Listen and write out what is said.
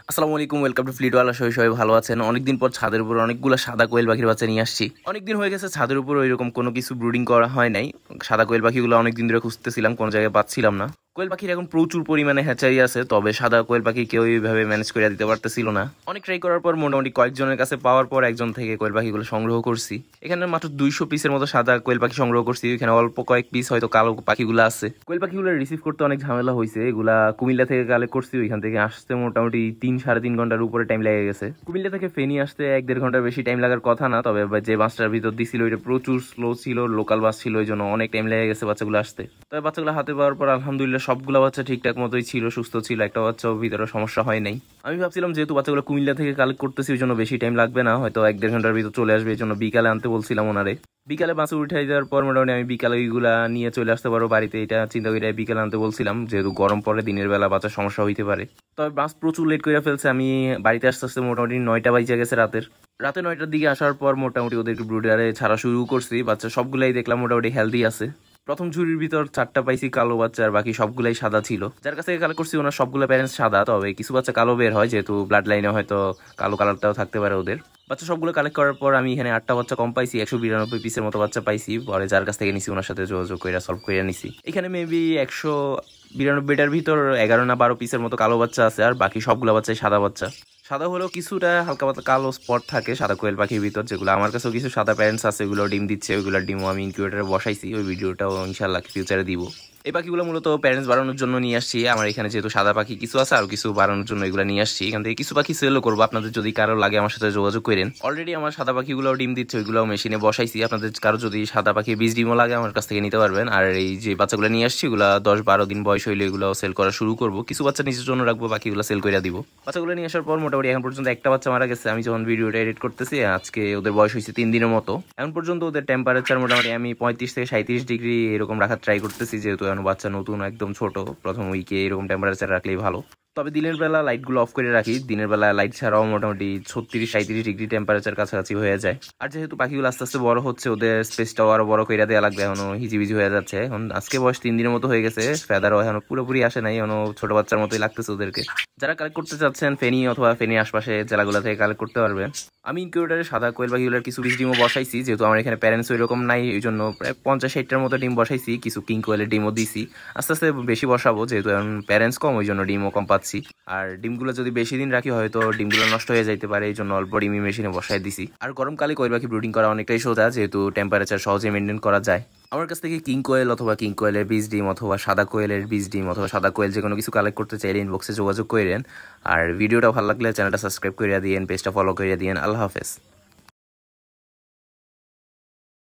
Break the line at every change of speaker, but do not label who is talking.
আসসালামু আলাইকুম, welcome to ফ্লিটওয়ালা। সবাই ভালো আছেন? অনেকদিন পর ছাদের উপর অনেকগুলো সাদা কোয়েল পাখির বাচ্চা নিয়ে আসছি। অনেকদিন হয়ে গেছে ছাদের উপর ওইরকম কোনো কিছু ব্রুডিং করা হয় নাই। সাদা কোয়েল পাখিগুলো অনেকদিন ধরে খুঁজতেছিলাম, কোনো জায়গায় পাচ্ছিলাম না। কোয়েল পাখির এখন প্রচুর পরিমাণে হ্যাচারি আছে, তবে সাদা কোয়েল পাখি কেউ এইভাবে ম্যানেজ করে দিতে পারতেছিল না। অনেক ট্রাই করার পর মোটামুটি কয়েকজনের কাছে পাওয়ার পর একজন থেকে কোয়েল পাখিগুলো সংগ্রহ করছি। এখানে মাত্র 200 পিসের মতো সাদা কোয়েল পাখি সংগ্রহ করছি। এখানে অল্প কয়েক পিস হয়তো কালো পাখিগুলো আছে। কোয়েল পাখিগুলো রিসিভ করতে অনেক ঝামেলা হয়েছে। এগুলা কুমিল্লা থেকে কালেক্ট করছি, ওইখান থেকে আসতে মোটামুটি 3-3.5 ঘন্টার উপরে টাইম লেগে গেছে। কুমিল্লা থেকে ফেনী আসতে 1-1.5 ঘন্টার বেশি টাইম লাগার কথা না, তবে যে বাসটার ভিতর দিছিল ওইটা প্রচুর স্লো ছিল, লোকাল বাস ছিল, ওই জন্য অনেক টাইম লেগে গেছে বাচ্চাগুলো আসতে। তবে বাচ্চাগুলো হাতে পাওয়ার পর আলহামদুলিল্লাহ সবগুলো বাচ্চা ঠিকঠাক মতোই ছিল, সুস্থ ছিল, একটা বাচ্চাও ভিতরে সমস্যা হয় নাই। আমি ভাবছিলাম যেহেতু বাচ্চাগুলো কুমিল্লা থেকে কালেক্ট করতেছি ওই জন্য বেশি টাইম লাগবে না, হয়তো 1-1.5 ঘন্টার ভিতর চলে আসবে, এই জন্য বিকালে আনতে বলছিলাম ওনারে। বিকালে বাসে উঠাই দেওয়ার পর মোটামুটি আমি বিকালে ওইগুলা নিয়ে চলে আসতে পারবো বাড়িতে, এটা চিন্তা করে বিকালে আনতে বলছিলাম, যেহেতু গরম পরে দিনের বেলা বাচ্চার সমস্যা হইতে পারে। তবে বাস প্রচুর লেট করে ফেলছে। আমি বাড়িতে আস্তে আস্তে মোটামুটি 9টা বাজে গেছে রাতে 9টার দিকে আসার পর মোটামুটি ওদেরকে ব্রুডারে ছাড়া শুরু করছি। বাচ্চা সবগুলাই দেখলাম মোটামুটি হেলদি আছে। প্রথম ঝুড়ির ভিতর 4টা পাইছি কালো বাচ্চা, আর বাকি সবগুলাই সাদা ছিল। যার কাছ থেকে কালেক্ট করছি ওনার সবগুলো প্যারেন্টস সাদা, তবে কিছু বাচ্চা কালো বের হয়, যেহেতু ব্লাড লাইনে হয়তো কালো কালারটাও থাকতে পারে ওদের। বাচ্চা সবগুলো কালেক্ট করার পর আমি এখানে 8টা বাচ্চা কম পাইছি, 192 পিসের মতো বাচ্চা পাইছি। পরে যার কাছ থেকে নিছি ওনার সাথে যোগাযোগ করে সলভ করে নিছি। এখানে মেবি 192টার ভিতর 11 না 12 পিসের মতো কালো বাচ্চা আছে, আর বাকি সবগুলো বাচ্চাই সাদা বাচ্চা। সাদা হলেও কিছুটা হালকা পাতলা কালো স্পট থাকে সাদা কোয়েল পাখির ভিতর, যেগুলো আমার কাছেও কিছু সাদা প্যারেন্টস আছে, এগুলো ডিম দিচ্ছে। ওইগুলোর ডিমও আমি ইনকিউবেটারে বসাইছি, ওই ভিডিওটাও ইনশাল্লাহ ফিউচারে দিব। এই পাখিগুলো মূলত প্যারেন্টস বাড়ানোর জন্য নিয়ে আসছি। আমার এখানে যেহেতু সাদা পাখি কিছু আছে, আর কিছু বাড়ানোর জন্য এগুলো নিয়ে আসছি। এখান থেকে কিছু পাখি সেলও করবো, আপনাদের যদি কারো লাগে আমার সাথে যোগাযোগ করেন। অলরেডি আমার সাদা পাখিগুলো ডিম দিচ্ছে, ওইগুলো মেশিনে বসাইছি। আপনাদের কারো যদি সাদা পাখি বীজ ডিমও লাগে আমার কাছ থেকে নিতে পারবেন। আর এই যে বাচ্চাগুলো নিয়ে আসছি এগুলো 10-12 দিন বয়স হইলে এগুলো সেল করা শুরু করবো। কিছু বাচ্চা নিজের জন্য রাখবো, বাকিগুলো সেল করে দিব। বাচ্চাগুলো নিয়ে আসার পর মোটামুটি এখন পর্যন্ত একটা বাচ্চা মারা গেছে। আমি যখন ভিডিওটা এডিট করতেছি আজকে ওদের বয়স হয়েছে 3 দিনের মতো। এখন পর্যন্ত ওদের টেম্পারেচার মোটামুটি আমি 35 থেকে 37 ডিগ্রি এরকম রাখার ট্রাই করতেছি, যেহেতু এখন বাচ্চা নতুন একদম ছোট, প্রথম উইকে এরকম টেম্পারেচার রাখলেই ভালো। তবে দিনের বেলা লাইটগুলো অফ করে রাখি, দিনের বেলা লাইট ছাড়াও মোটামুটি 36-37 ডিগ্রি টেম্পারেচার কাছাকাছি হয়ে যায়। আর যেহেতু পাখিগুলো আস্তে আস্তে বড় হচ্ছে, ওদের স্পেসটাও আরো বড় করে দেওয়া লাগবে, এখনো হিজিবিজি হয়ে যাচ্ছে। এখন আজকে বয়স 3 দিনের মতো হয়ে গেছে, ফেদারও এখনো পুরোপুরি আসে নাই, এখনো ছোট বাচ্চার মতোই লাগতেছে ওদেরকে। যারা কালেক্ট করতে চাচ্ছেন ফেনী অথবা ফেনী আশপাশে জেলাগুলো থেকে কালেক্ট করতে পারবেন। আমি ইনকিউবেটারে সাদা কোয়েল পাখিগুলোর কিছু বীজ ডিমও বসাইছি, যেহেতু আমার এখানে প্যারেন্টস ওই রকম নাই, ওই জন্য প্রায় 50-60টার মতো ডিম বসাইছি। কিছু কিং কোয়েলের ডিমও দিছি, আস্তে আস্তে বেশি বসাবো, যেহেতু এখন প্যারেন্টস কম ওই জন্য ডিমও কম পাচ্ছি। আর ডিমগুলো যদি বেশি দিন রাখি হয়তো ডিমগুলো নষ্ট হয়ে যাইতে পারে, এই জন্য অল্প ডিমই মেশিনে বসাই দিছি। আর গরমকালে কোয়েল পাখি ব্রুডিং করা অনেকটাই সোজা, যেহেতু টেম্পারেচার সহজে মেনটেন করা যায়। আমার কাছ থেকে কিং কোয়েল অথবা কিং কোয়েলের বীজ ডিম অথবা সাদা কোয়েলের বীজ ডিম অথবা সাদা কোয়েল যে কোনো কিছু কালেক্ট করতে চাইলে ইনবক্সে যোগাযোগ করেন। আর ভিডিওটা ভালো লাগলে চ্যানেলটা সাবস্ক্রাইব করে দিয়েন, পেজটা ফলো করে দিয়েন। আল্লাহ হাফেজ।